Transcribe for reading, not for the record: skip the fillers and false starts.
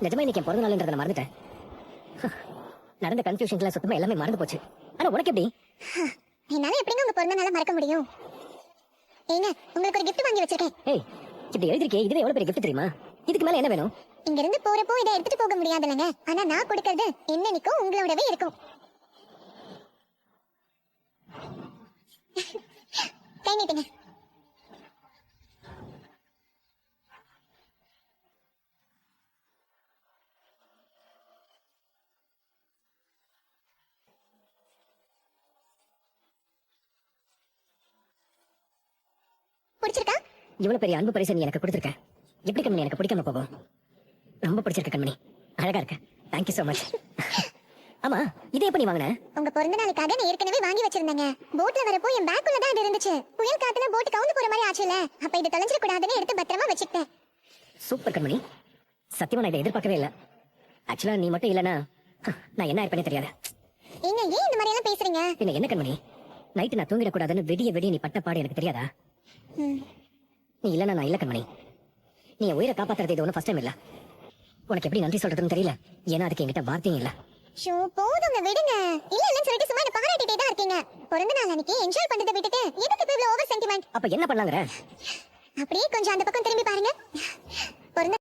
நிஜமா இன்னைக்கு என் பிறந்த நாள்ன்றதை நான் மறந்துட்டேன். நடந்த கன்ஃபியூஷன்ல சுத்தமா எல்லாமே மறந்து போச்சு. ஆனா உனக்கு எப்படி? என்னால எப்படிங்க உங்க பிறந்த நாளை மறக்க முடியும்? ஏங்க, உங்களுக்கு ஒரு gift வாங்கி வச்சிருக்கேன். ஏய், இப்படி எழுதிருக்கே, இதுவே எவ்வளவு பெரிய gift தெரியுமா? இதுக்கு மேல என்ன வேணும்? இங்க இருந்து போறப்போ இதை எடுத்துட்டு போக முடியாதுலங்க. ஆனா நான் கொடுக்கிறது என்னைக்கும் உங்களோடவே இருக்கும். கை நீட்டுங்க. பிடிச்சிருக்கா? இவ்வளவு பெரிய அன்பு பரிசு நீ எனக்கு கொடுத்திருக்க. எப்படி கண்மணி எனக்கு பிடிக்காம போகும்? ரொம்ப பிடிச்சிருக்கு கண்மணி, அழகா இருக்கு. Thank you so much. ஆமா, இதை எப்ப நீ வாங்கின? உங்க பிறந்த நாளுக்காக நான் ஏற்கனவே வாங்கி வச்சிருந்தேங்க. போட்ல வரப்போ என் பேக்குள்ள தான் இது இருந்துச்சு. புயல் காத்துல போட் கவுந்து போற மாதிரி ஆச்சுல, அப்ப இது தொலைஞ்சிட கூடாதுன்னு எடுத்து பத்திரமா வச்சுக்கிட்டேன். சூப்பர் கண்மணி, சத்தியமா நான் இதை எதிர்பார்க்கவே இல்லை. ஆக்சுவலா நீ மட்டும் இல்லைன்னா நான் என்ன இருப்பேனே தெரியாது. ஏங்க, ஏன் இந்த மாதிரி எல்லாம் பேசுறீங்க? பின்ன என்ன கண்மணி, நைட்டு நான் தூங்கிடக்கூடாதுன்னு விடிய விடிய நீ பட்ட பாடு எனக்கு தெரியாதா? நீ இல்லைன்னா நான் இல்ல கண்மணி. நீ என் உயிரை காப்பாத்துறது இது ஒன்றும் ஃபர்ஸ்ட் டைம் இல்ல. உனக்கு எப்படி நன்றி சொல்றதுன்னு தெரியல. ஏன்னா அதுக்கு என்கிட்ட வார்த்தையும் இல்ல. ஷோ, போதுங்க விடுங்க. இல்ல இல்லன்னு சொல்லிட்டு சும்மா என்ன பாராட்டிட்டே தான் இருக்கீங்க. பிறந்த நாள் அன்னைக்கு என்ஜாய் பண்றதை விட்டுட்டு எதுக்கு இப்ப இவ்வளவு ஓவர் சென்டிமெண்ட்? அப்ப என்ன பண்ணலாங்கற? அப்படியே கொஞ்சம் அந்த பக்கம் திரும்பி பாருங்க. பிறந்த